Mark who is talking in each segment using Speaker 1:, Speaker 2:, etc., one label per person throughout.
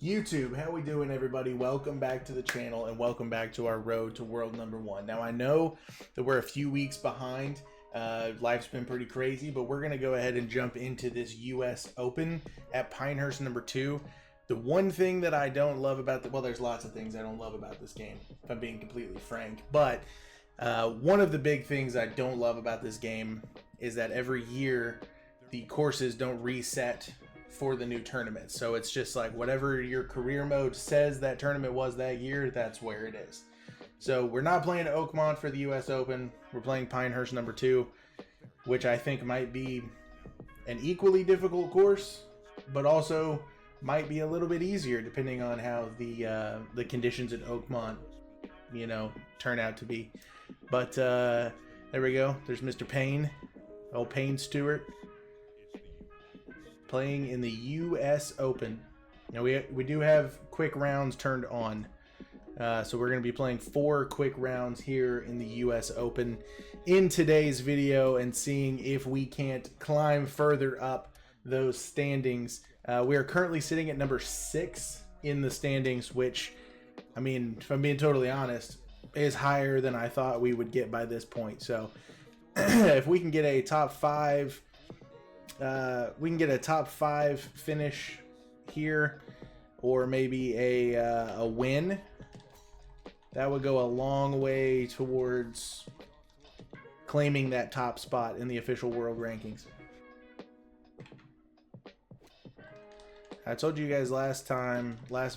Speaker 1: YouTube, how we doing, everybody? Welcome back to the channel and welcome back to our road to world #1. Now, I know that we're a few weeks behind. Life's been pretty crazy, but we're going to go ahead and jump into this US Open at Pinehurst #2. The one thing that I don't love about well, there's lots of things I don't love about this game, if I'm being completely frank, but one of the big things I don't love about this game is that every year the courses don't reset for the new tournament. So it's just like whatever your career mode says that tournament was that year, that's where it is. So we're not playing Oakmont for the US Open. We're playing Pinehurst #2, which I think might be an equally difficult course, but also might be a little bit easier depending on how the conditions at Oakmont, you know, turn out to be. But there we go. There's Mr. Payne, old Payne Stewart, playing in the US Open. Now we do have quick rounds turned on. So we're going to be playing 4 quick rounds here in the US Open in today's video and seeing if we can't climb further up those standings. We are currently sitting at number 6 in the standings, which, I mean, if I'm being totally honest, is higher than I thought we would get by this point. So if we can get a top 5, we can get a top 5 finish here, or maybe a win. That would go a long way towards claiming that top spot in the official world rankings. I told you guys last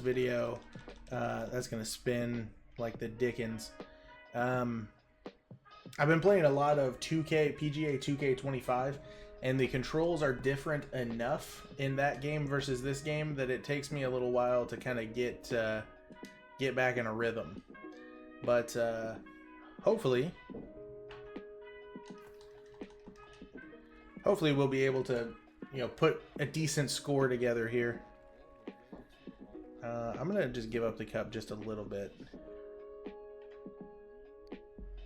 Speaker 1: video, that's going to spin like the dickens. I've been playing a lot of PGA 2K25, and the controls are different enough in that game versus this game that it takes me a little while to kind of get back in a rhythm. But hopefully we'll be able to, you know, put a decent score together here. I'm gonna just give up the cup just a little bit.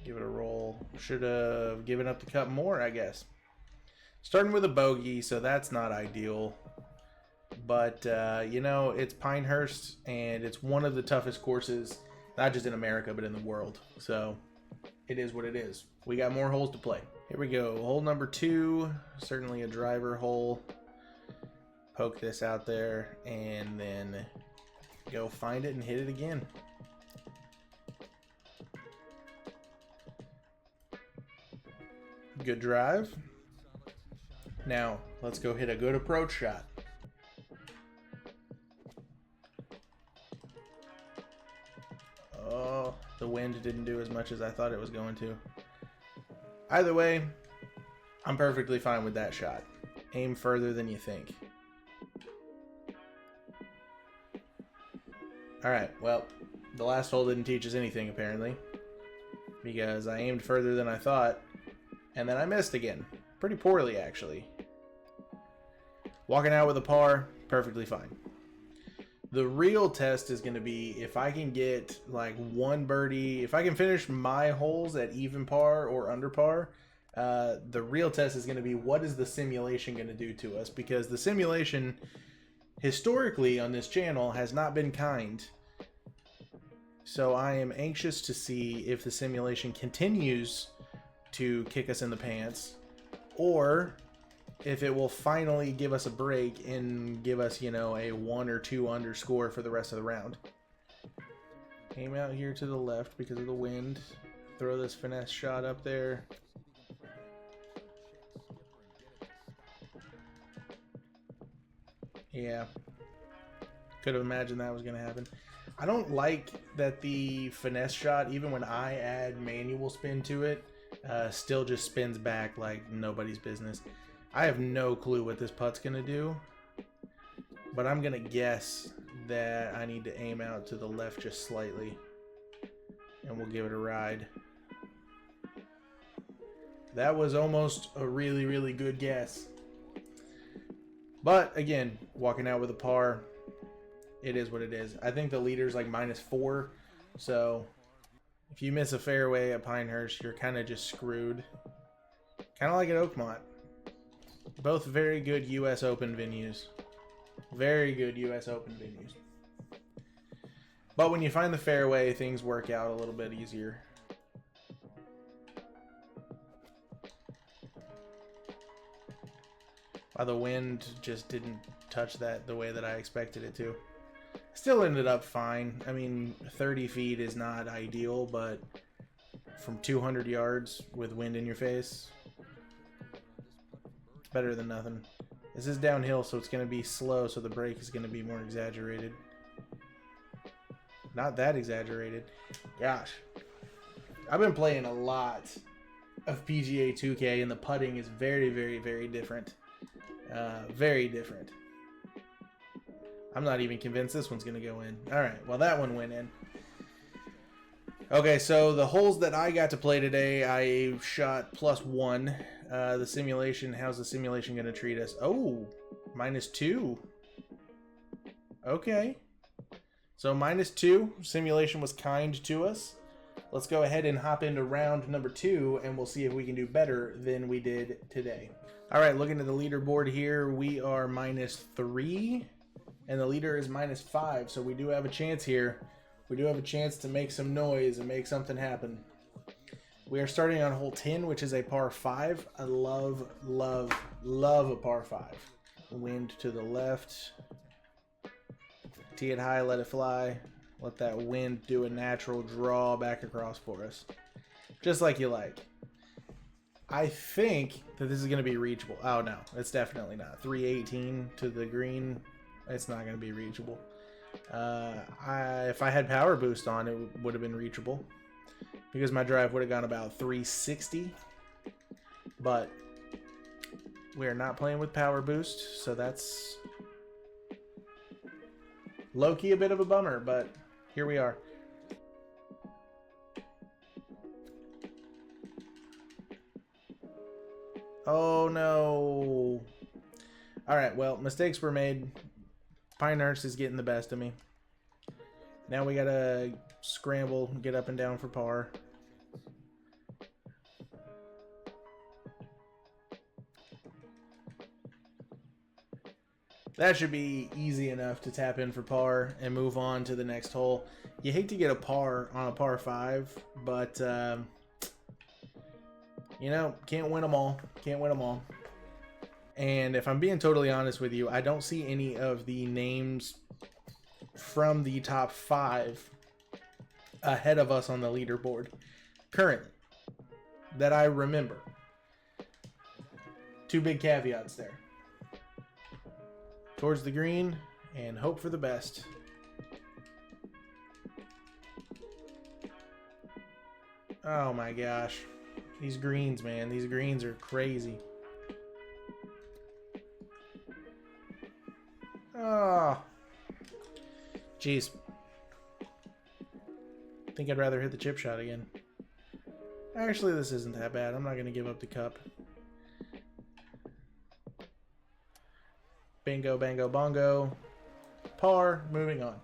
Speaker 1: Give it a roll. Should have given up the cup more, I guess. Starting with a bogey, so that's not ideal. But you know, it's Pinehurst, and it's one of the toughest courses, not just in America, but in the world. So it is what it is. We got more holes to play. Here we go. Hole number 2, certainly a driver hole. Poke this out there and then go find it and hit it again. Good drive. Now let's go hit a good approach shot. Oh, the wind didn't do as much as I thought it was going to. Either way, I'm perfectly fine with that shot. Aim further than you think. Alright, well, the last hole didn't teach us anything apparently, because I aimed further than I thought, and then I missed again. Pretty poorly, actually. Walking out with a par, perfectly fine. The real test is going to be if I can get like one birdie, if I can finish my holes at even par or under par. The real test is going to be what is the simulation going to do to us, because the simulation historically on this channel has not been kind. So I am anxious to see if the simulation continues to kick us in the pants, or if it will finally give us a break and give us, you know, a 1 or 2 under score for the rest of the round. Aim out here to the left because of the wind. Throw this finesse shot up there. Yeah. Could have imagined that was going to happen. I don't like that the finesse shot, even when I add manual spin to it, still just spins back like nobody's business. I have no clue what this putt's going to do, but I'm going to guess that I need to aim out to the left just slightly, and we'll give it a ride. That was almost a really, really good guess. But again, walking out with a par, it is what it is. I think the leader's like -4, so if you miss a fairway at Pinehurst, you're kind of just screwed. Kind of like at Oakmont. Both very good US Open venues. Very good US Open venues. But when you find the fairway, things work out a little bit easier. The wind just didn't touch that the way that I expected it to. Still ended up fine. I mean, 30 feet is not ideal, but from 200 yards with wind in your face, it's better than nothing. This is downhill, so it's going to be slow, so the break is going to be more exaggerated. Not that exaggerated. Gosh. I've been playing a lot of PGA 2K, and the putting is very, very, very different. Very different. I'm not even convinced this one's going to go in. Alright, well that one went in. Okay, so the holes that I got to play today, I shot +1. The simulation, how's the simulation going to treat us? Oh, -2. Okay. So -2, simulation was kind to us. Let's go ahead and hop into round number 2, and we'll see if we can do better than we did today. All right, looking at the leaderboard here, we are -3, and the leader is -5, so we do have a chance here. We do have a chance to make some noise and make something happen. We are starting on hole 10, which is a par 5. I love, love, love a par 5. Wind to the left. Tee it high, let it fly. Let that wind do a natural draw back across for us. Just like you like. I think that this is going to be reachable. Oh, no. It's definitely not. 318 to the green. It's not going to be reachable. If I had power boost on, it would have been reachable. Because my drive would have gone about 360. But we are not playing with power boost. So that's low-key a bit of a bummer. But here we are. Oh no. Alright, well, mistakes were made. Pinehurst is getting the best of me. Now we gotta scramble, get up and down for par. That should be easy enough to tap in for par and move on to the next hole. You hate to get a par on a par 5, but you know, can't win them all. Can't win them all. And if I'm being totally honest with you, I don't see any of the names from the top 5 ahead of us on the leaderboard currently that I remember. Two big caveats there. Towards the green and hope for the best. Oh my gosh. These greens, man. These greens are crazy. Oh. Jeez. I think I'd rather hit the chip shot again. Actually, this isn't that bad. I'm not going to give up the cup. Bingo, bango, bongo. Par. Moving on.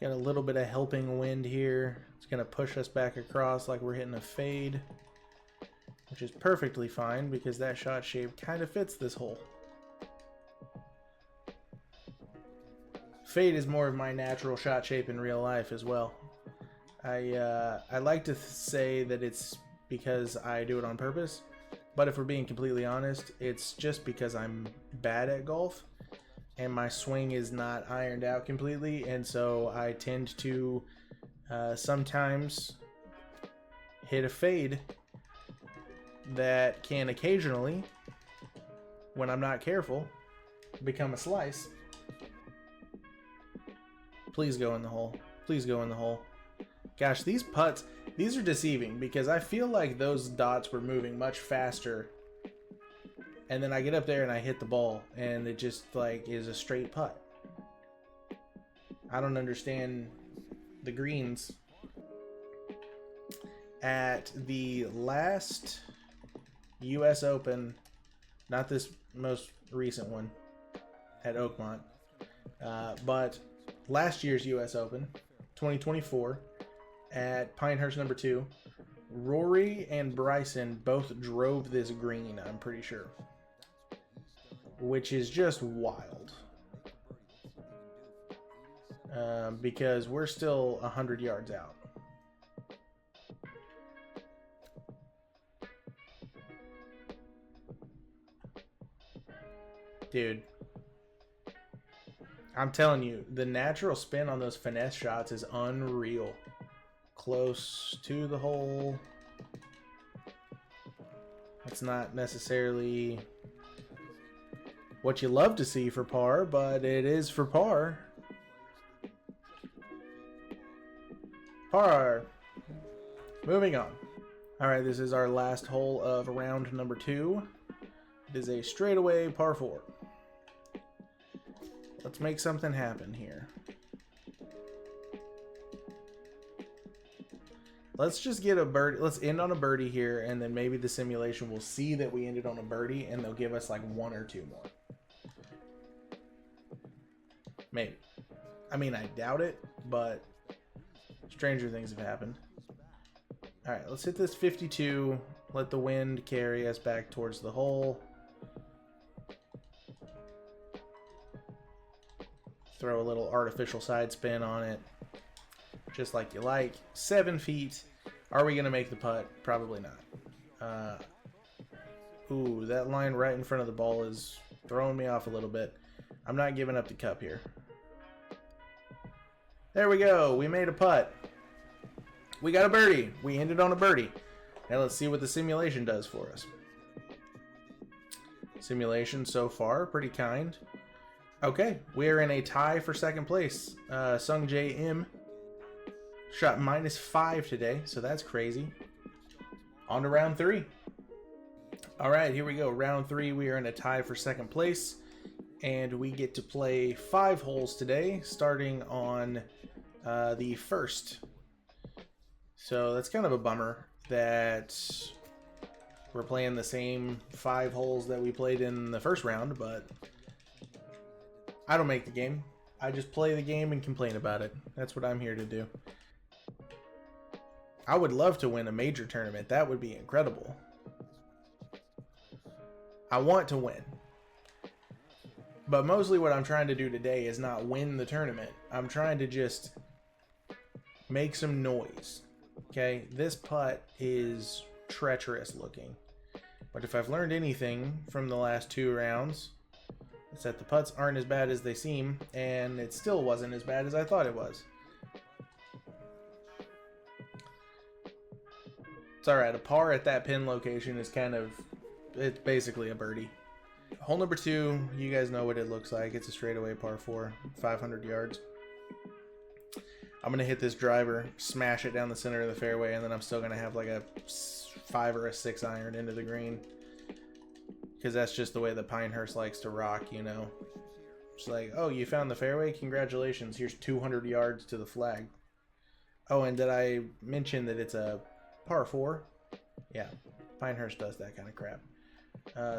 Speaker 1: Got a little bit of helping wind here. It's going to push us back across like we're hitting a fade. Which is perfectly fine because that shot shape kind of fits this hole. Fade is more of my natural shot shape in real life as well. I like to say that it's because I do it on purpose, but if we're being completely honest, it's just because I'm bad at golf and my swing is not ironed out completely, and so I tend to sometimes hit a fade that can occasionally, when I'm not careful, become a slice. Please go in the hole. Please go in the hole. Gosh, these putts, these are deceiving because I feel like those dots were moving much faster. And then I get up there and I hit the ball and it just like is a straight putt. I don't understand the greens. At the last US Open, not this most recent one at Oakmont, but last year's US Open, 2024, at Pinehurst No. 2, Rory and Bryson both drove this green, I'm pretty sure. Which is just wild. because we're still 100 yards out. Dude, I'm telling you, the natural spin on those finesse shots is unreal. Close to the hole. It's not necessarily what you love to see for par, but it is for par. Par. Moving on. All right, this is our last hole of round number 2. It is a straightaway par 4. Let's make something happen here. Let's just get a birdie. Let's end on a birdie here, and then maybe the simulation will see that we ended on a birdie, and they'll give us like 1 or 2 more. Maybe. I mean, I doubt it, but stranger things have happened. All right, let's hit this 52. Let the wind carry us back towards the hole. Throw a little artificial side spin on it, just like you like. 7 feet. Are we going to make the putt? Probably not. Ooh, that line right in front of the ball is throwing me off a little bit. I'm not giving up the cup here. There we go. We made a putt. We got a birdie. We ended on a birdie. Now let's see what the simulation does for us. Simulation so far, pretty kind. Okay, we are in a tie for second place. Sung J M shot -5 today, so that's crazy. On to round 3. All right, here we go. Round 3, we are in a tie for second place, and we get to play 5 holes today, starting on the first. So that's kind of a bummer that we're playing the same 5 holes that we played in the first round, but I don't make the game. I just play the game and complain about it. That's what I'm here to do. I would love to win a major tournament. That would be incredible. I want to win. But mostly what I'm trying to do today is not win the tournament. I'm trying to just make some noise. Okay? This putt is treacherous looking. But if I've learned anything from the last 2 rounds, it's that the putts aren't as bad as they seem, and it still wasn't as bad as I thought it was. It's alright, a par at that pin location is it's basically a birdie. Hole number 2, you guys know what it looks like. It's a straightaway par 4, 500 yards. I'm going to hit this driver, smash it down the center of the fairway, and then I'm still going to have like a 5 or a 6 iron into the green. Because that's just the way the Pinehurst likes to rock, you know. It's like, oh, you found the fairway? Congratulations. Here's 200 yards to the flag. Oh, and did I mention that it's a par 4? Yeah, Pinehurst does that kind of crap.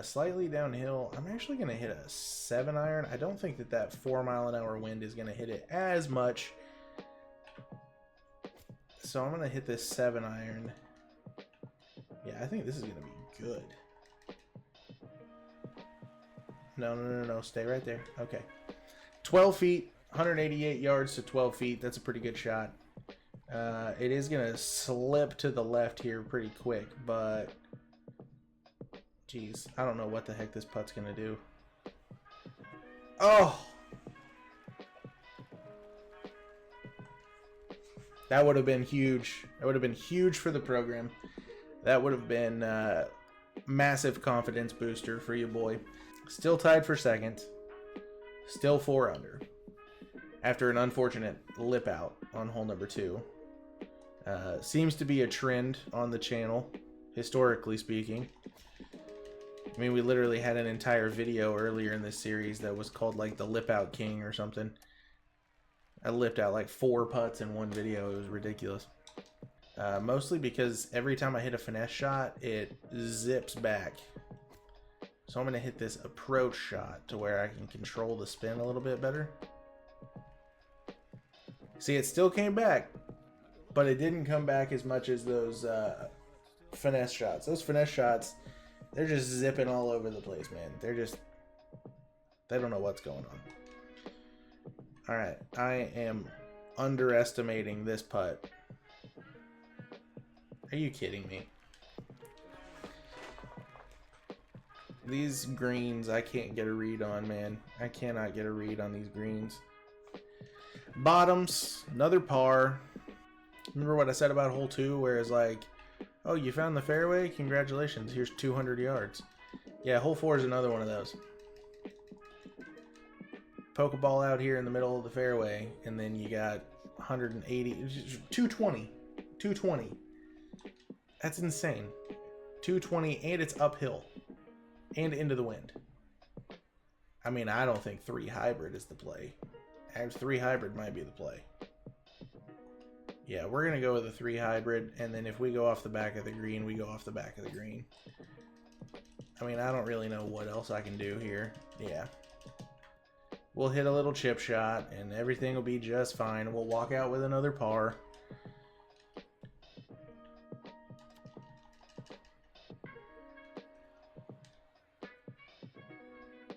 Speaker 1: Slightly downhill. I'm actually going to hit a 7 iron. I don't think that 4-mile-an-hour wind is going to hit it as much. So I'm going to hit this 7 iron. Yeah, I think this is going to be good. No. Stay right there. Okay. 12 feet, 188 yards to 12 feet. That's a pretty good shot. It is going to slip to the left here pretty quick, but geez, I don't know what the heck this putt's going to do. Oh! That would have been huge. That would have been huge for the program. That would have been massive confidence booster for you, boy. Still tied for second. Still 4 under. After an unfortunate lip out on hole number 2. Seems to be a trend on the channel, historically speaking. I mean, we literally had an entire video earlier in this series that was called like the Lip Out King or something. I lipped out like 4 putts in one video. It was ridiculous. Mostly because every time I hit a finesse shot, it zips back. So I'm going to hit this approach shot to where I can control the spin a little bit better. See, it still came back, but it didn't come back as much as those finesse shots. Those finesse shots, they're just zipping all over the place, man. They don't know what's going All right, I am underestimating this putt. Are you kidding me? These greens, I can't get a read on, man. I cannot get a read on these greens. Bottoms, another par. Remember what I said about hole 2, where it's like, oh, you found the fairway? Congratulations, here's 200 yards. Yeah, hole 4 is another one of those. Poke a ball out here in the middle of the fairway, and then you got 180, 220. 220. That's insane. 220, and it's uphill. And into the wind. I mean, I don't think 3 hybrid is the play. 3 hybrid might be the play. Yeah, we're going to go with a 3 hybrid, and then if we go off the back of the green, we go off the back of the green. I mean, I don't really know what else I can do here. Yeah. We'll hit a little chip shot, and everything will be just fine. We'll walk out with another par.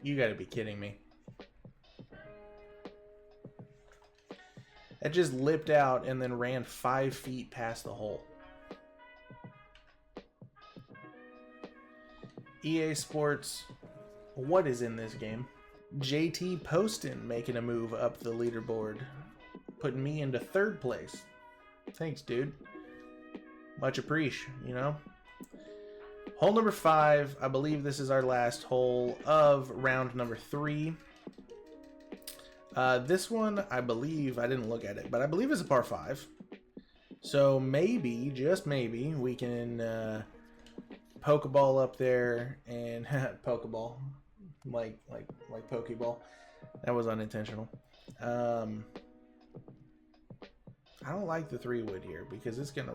Speaker 1: You gotta be kidding me. That just lipped out and then ran 5 feet past the hole. EA Sports, what is in this game? JT Poston making a move up the leaderboard, putting me into 3rd place. Thanks, dude. Much appreciate, you know? Hole number 5, I believe this is our last hole of round number 3. This one, I believe, I didn't look at it, but I believe it's a par 5. So maybe, just maybe, we can poke a ball up there and poke a ball, like Pokeball. That was unintentional. I don't like the 3-wood here because it's gonna.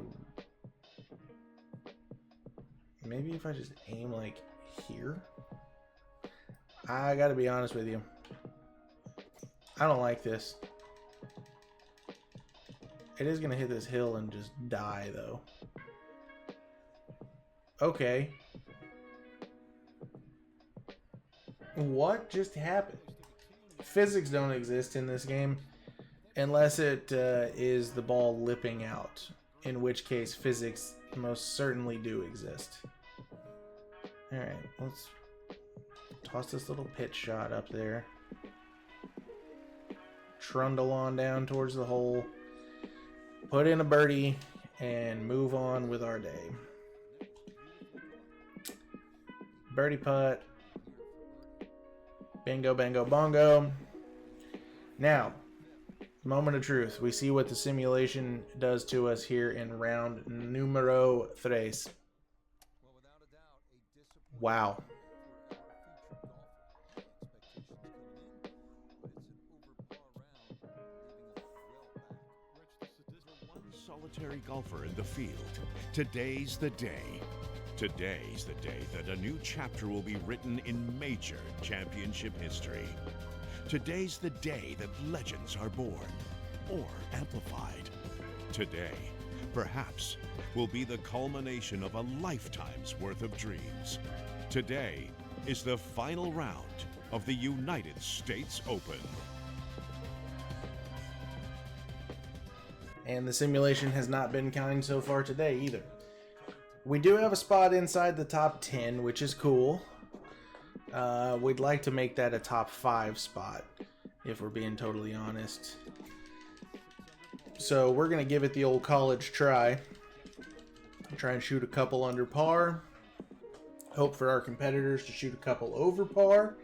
Speaker 1: Maybe if I just aim like here. I gotta be honest with you. I don't like this. It is gonna hit this hill and just die though. Okay. What just happened? Physics don't exist in this game unless it is the ball lipping out, in which case physics most certainly do exist. Alright, let's toss this little pitch shot up there. Trundle on down towards the hole. Put in a birdie and move on with our day. Birdie putt. Bingo, bango, bongo. Now, moment of truth. We see what the simulation does to us here in round numero 3. Wow.
Speaker 2: One solitary golfer in the field. Today's the day. Today's the day that a new chapter will be written in major championship history. Today's the day that legends are born or amplified. Today, perhaps, will be the culmination of a lifetime's worth of dreams. Today is the final round of the United States Open.
Speaker 1: And the simulation has not been kind so far today either. We do have a spot inside the top 10, which is cool. We'd like to make that a top 5 spot, if we're being totally honest. So we're going to give it the old college try. Try and shoot a couple under par. Hope for our competitors to shoot a couple over par.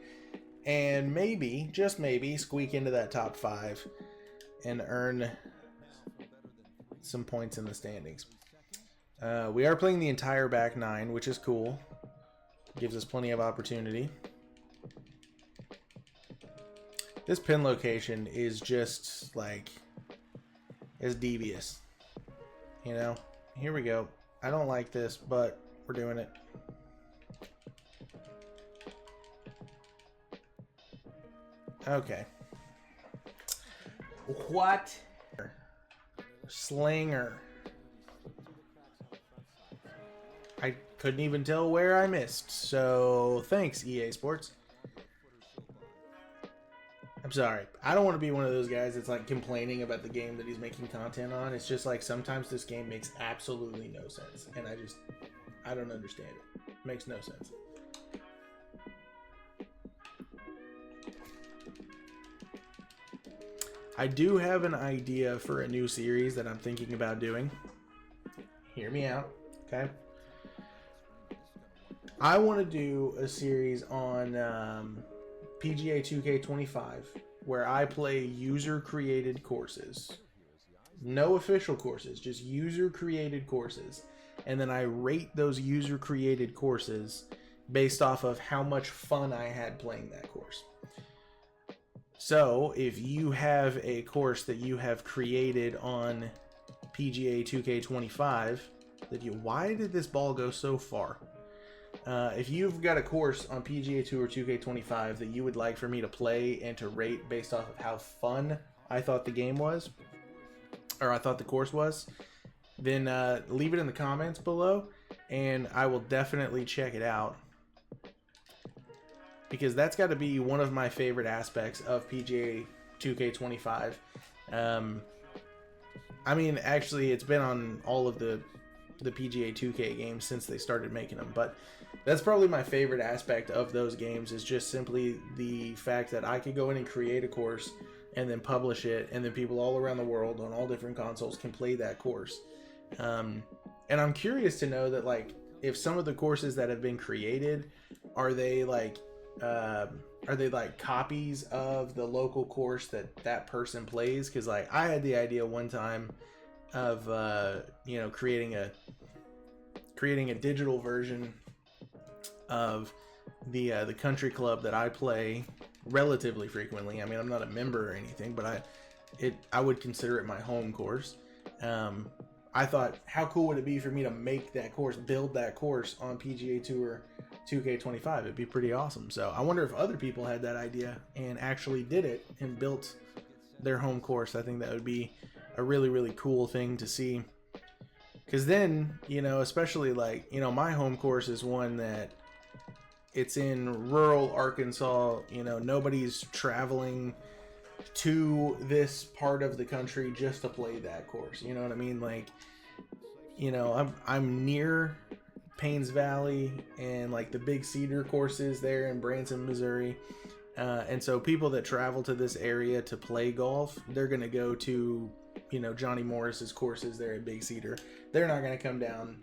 Speaker 1: And maybe, just maybe, squeak into that top 5 and earn some points in the standings. We are playing the entire back 9, which is cool. Gives us plenty of opportunity. This pin location is just like, is devious. You know? Here we go. I don't like this, but we're doing it. Okay. What? Slinger. I couldn't even tell where I missed, so thanks, EA Sports. I'm sorry. I don't want to be one of those guys that's like complaining about the game that he's making content on. It's just like sometimes this game makes absolutely no sense. And I don't understand it. It makes no sense. I do have an idea for a new series that I'm thinking about doing. Hear me out, okay? I want to do a series on PGA 2K25 where I play user-created courses. No official courses, just user-created courses. And then I rate those user-created courses based off of how much fun I had playing that course. So, if you have a course that you have created on PGA 2K25, why did this ball go so far? If you've got a course on PGA Tour 2K25 that you would like for me to play and to rate based off of how fun I thought the game was, or I thought the course was, then leave it in the comments below, and I will definitely check it out. Because that's got to be one of my favorite aspects of PGA 2K25. I mean, actually, it's been on all of the PGA 2K games since they started making them. But that's probably my favorite aspect of those games, is just simply the fact that I could go in and create a course and then publish it, and then people all around the world on all different consoles can play that course. And I'm curious to know that, like, if some of the courses that have been created, are they like copies of the local course that person plays? Because like I had the idea one time of creating a digital version of the country club that I play relatively frequently. I mean, I'm not a member or anything, but I would consider it my home course. I thought, how cool would it be for me to make that course, build that course on PGA Tour 2K25? It'd be pretty awesome. So I wonder if other people had that idea and actually did it and built their home course. I think that would be a really, really cool thing to see. Because then, especially like, my home course is one that it's in rural Arkansas. Nobody's traveling to this part of the country just to play that course. You know what I mean? Like, I'm near Paynes Valley and like the Big Cedar courses there in Branson, Missouri. And so people that travel to this area to play golf, they're going to go to, Johnny Morris's courses there at Big Cedar. They're not going to come down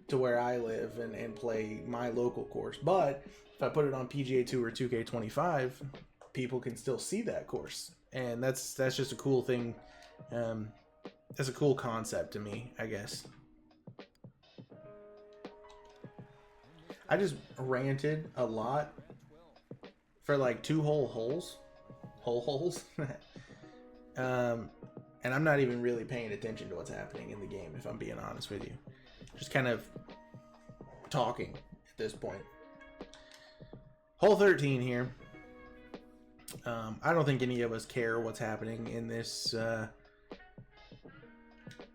Speaker 1: to where I live and play my local course. But if I put it on PGA Tour 2K25, people can still see that course. And that's just a cool thing. That's a cool concept to me, I guess. I just ranted a lot for like 2 whole holes. And I'm not even really paying attention to what's happening in the game, if I'm being honest with you. Just kind of talking at this point. Hole 13 here. I don't think any of us care what's happening in this. I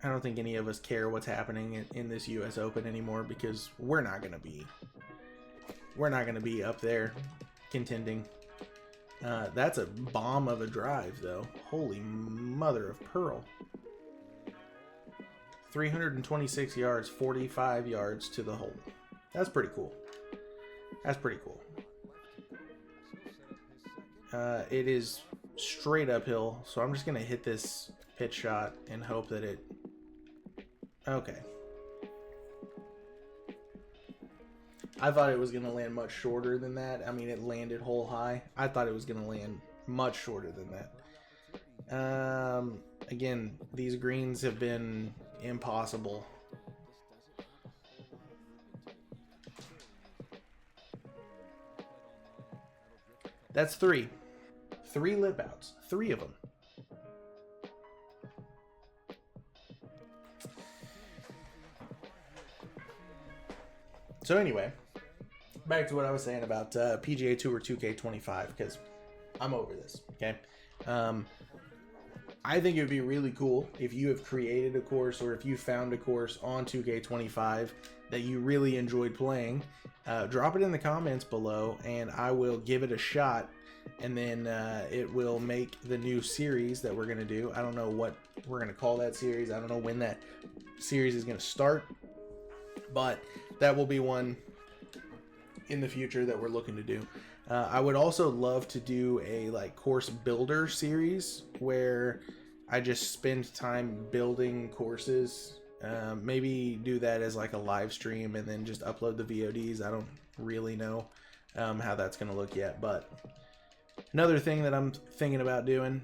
Speaker 1: don't think any of us care what's happening in this U.S. Open anymore, because we're not gonna be up there contending. That's a bomb of a drive, though. Holy mother of pearl! 326 yards, 45 yards to the hole. That's pretty cool. It is straight uphill, so I'm just gonna hit this pitch shot and hope that it... Okay. I thought it was gonna land much shorter than that. I mean, it landed hole high. I thought it was gonna land much shorter than that. Again, these greens have been impossible. That's 3 lip outs. 3 of them. So anyway, back to what I was saying about PGA Tour 2K25, because I'm over this, okay? I think it would be really cool if you have created a course, or if you found a course on 2K25 that you really enjoyed playing. Drop it in the comments below, and I will give it a shot and then it will make the new series that we're going to do. I don't know what we're going to call that series. I don't know when that series is going to start, but that will be one in the future that we're looking to do. I would also love to do a like course builder series where I just spend time building courses. Maybe do that as like a live stream and then just upload the VODs. I don't really know how that's going to look yet, but another thing that I'm thinking about doing.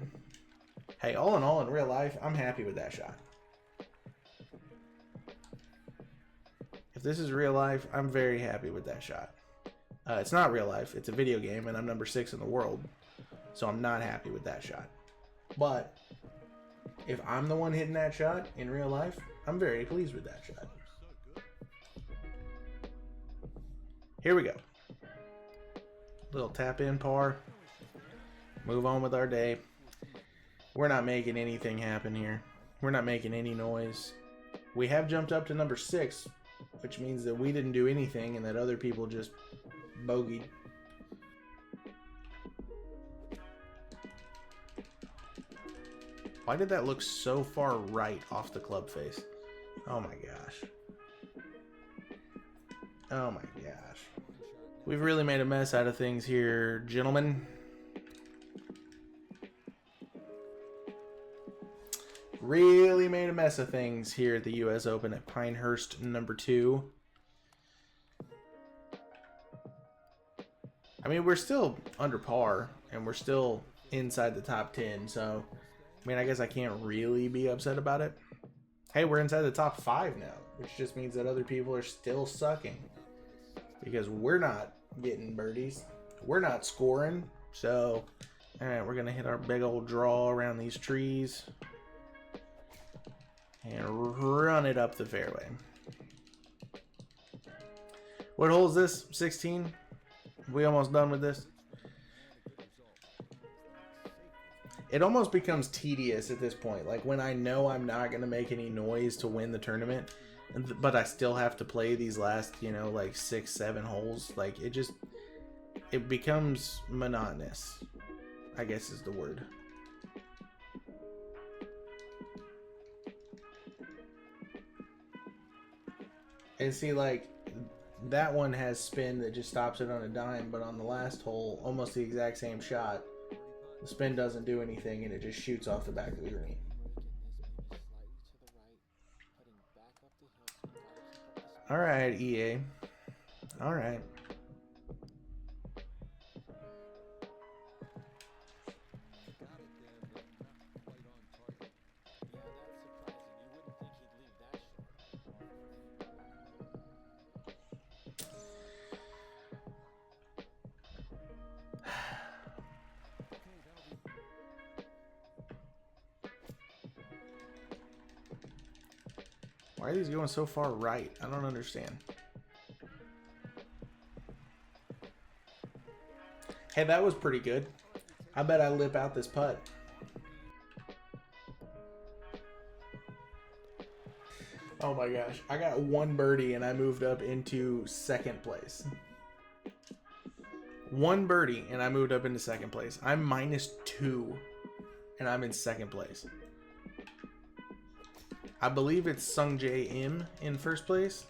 Speaker 1: Hey, all in all, in real life, I'm happy with that shot. If this is real life, I'm very happy with that shot. It's not real life. It's a video game, and I'm number 6 in the world. So I'm not happy with that shot. But if I'm the one hitting that shot in real life, I'm very pleased with that shot. Here we go. Little tap in par. Move on with our day. We're not making anything happen here. We're not making any noise. We have jumped up to number 6, which means that we didn't do anything and that other people just bogeyed. Why did that look so far right off the club face? Oh my gosh. Oh my gosh. We've really made a mess out of things here, gentlemen. Really made a mess of things here at the US Open at Pinehurst number 2. I mean, we're still under par, and we're still inside the top 10, so, I mean, I guess I can't really be upset about it. Hey, we're inside the top 5 now, which just means that other people are still sucking, because we're not getting birdies. We're not scoring, so, alright, we're going to hit our big old draw around these trees, and run it up the fairway. What hole is this? 16? We almost done with this? It almost becomes tedious at this point. Like when I know I'm not going to make any noise to win the tournament, but I still have to play these last, you know, like 6, 7 holes. Like it becomes monotonous, I guess is the word. And see, like, that one has spin that just stops it on a dime, but on the last hole, almost the exact same shot, the spin doesn't do anything and it just shoots off the back of the green. Alright, EA. Alright. Why are these going so far right? I don't understand. Hey, that was pretty good. I bet I lip out this putt. Oh my gosh. I got 1 birdie and I moved up into 2nd place. 1 birdie and I moved up into 2nd place. I'm -2 and I'm in 2nd place. I believe it's Sung Jae Im in 1st place.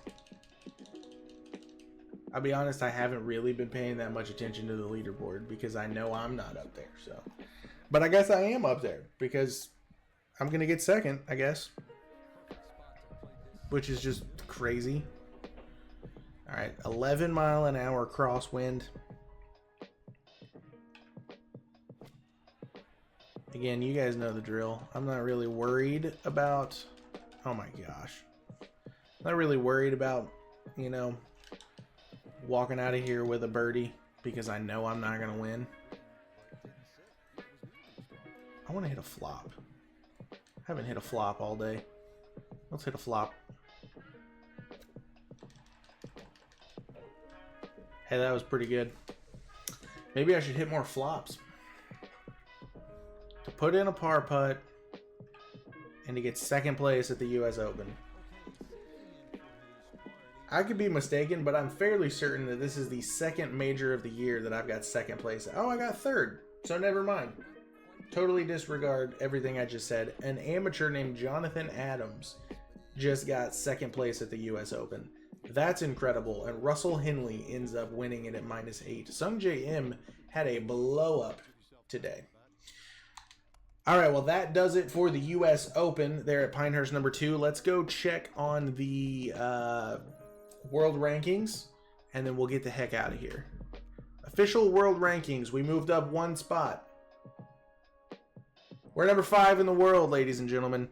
Speaker 1: I'll be honest, I haven't really been paying that much attention to the leaderboard because I know I'm not up there. So, but I guess I am up there because I'm going to get 2nd, I guess. Which is just crazy. All right, 11-mile-an-hour crosswind. Again, you guys know the drill. I'm not really worried about... Oh my gosh. Not really worried about, you know, walking out of here with a birdie because I know I'm not going to win. I want to hit a flop. I haven't hit a flop all day. Let's hit a flop. Hey, that was pretty good. Maybe I should hit more flops. To put in a par putt and to get 2nd place at the US Open. I could be mistaken, but I'm fairly certain that this is the second major of the year that I've got second place. Oh, I got third. So never mind. Totally disregard everything I just said. An amateur named Jonathan Adams just got second place at the U.S. Open. That's incredible. And Russell Henley ends up winning it at -8. Sung J M had a blow up today. All right, well, that does it for the U.S. Open there at Pinehurst number 2. Let's go check on the world rankings, and then we'll get the heck out of here. Official world rankings. We moved up 1 spot. We're number 5 in the world, ladies and gentlemen.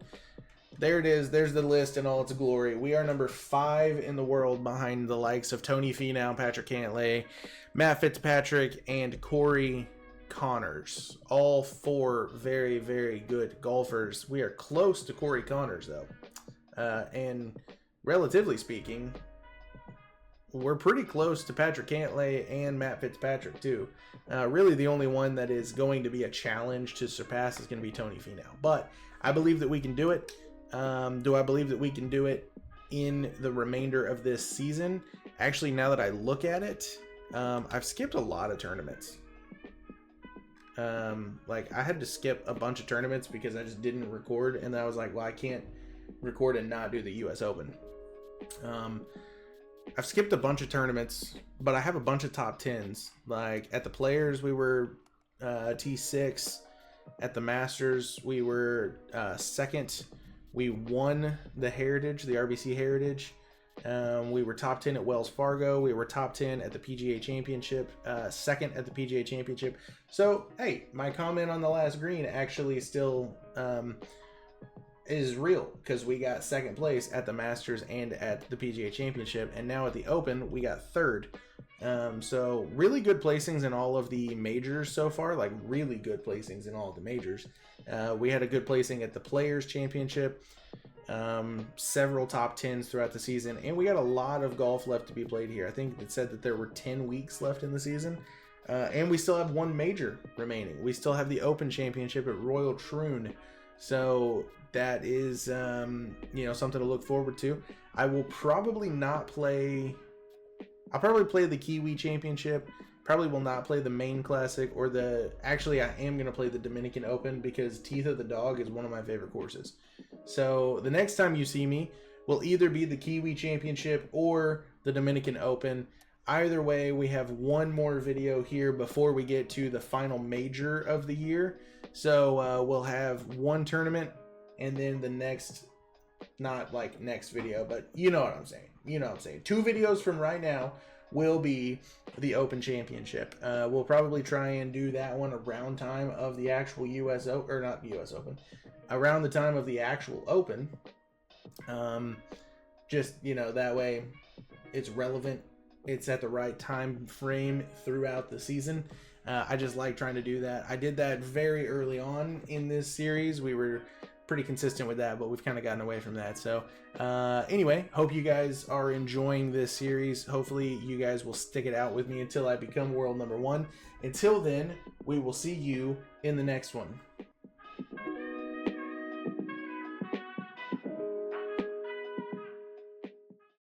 Speaker 1: There it is. There's the list in all its glory. We are number 5 in the world behind the likes of Tony Finau, Patrick Cantlay, Matt Fitzpatrick, and Corey Connors. All 4 very, very good golfers. We are close to Corey Connors, though. And relatively speaking, we're pretty close to Patrick Cantlay and Matt Fitzpatrick, too. Really, the only one that is going to be a challenge to surpass is going to be Tony Finau. But I believe that we can do it. Do I believe that we can do it in the remainder of this season? Actually, now that I look at it, I've skipped a lot of tournaments. Like, I had to skip a bunch of tournaments because I just didn't record. And then I was like, well, I can't record and not do the U.S. Open. I've skipped a bunch of tournaments, but I have a bunch of top 10s. Like at the Players, we were T6. At the Masters, we were second. We won the Heritage, the RBC Heritage. We were top 10 at Wells Fargo. We were top 10 at the PGA Championship, second at the PGA Championship. So, hey, my comment on the last green actually still is real, because we got second place at the Masters and at the PGA Championship, and now at the Open we got third. So really good placings in all of the majors so far, like really good placings in all of the majors. We had a good placing at the Players Championship, several top 10s throughout the season, and we got a lot of golf left to be played here. I think it said that there were 10 weeks left in the season, and we still have 1 major remaining. We still have the Open Championship at Royal Troon. So that is, something to look forward to. I will probably not play. I'll probably play the Kiwi Championship. Probably will not play the Maine Classic or actually, I am going to play the Dominican Open because Teeth of the Dog is one of my favorite courses. So the next time you see me will either be the Kiwi Championship or the Dominican Open. Either way, we have one more video here before we get to the final major of the year. So we'll have one tournament, and then the next, not like next video, but you know what I'm saying. You know what I'm saying. 2 videos from right now will be the Open Championship. We'll probably try and do that one around time of the actual U.S. Open, or not U.S. Open, around the time of the actual Open. Just, that way it's relevant. It's at the right time frame throughout the season. I just like trying to do that. I did that very early on in this series. We were pretty consistent with that, but we've kind of gotten away from that. So anyway, hope you guys are enjoying this series. Hopefully you guys will stick it out with me until I become world number 1. Until then, we will see you in the next one.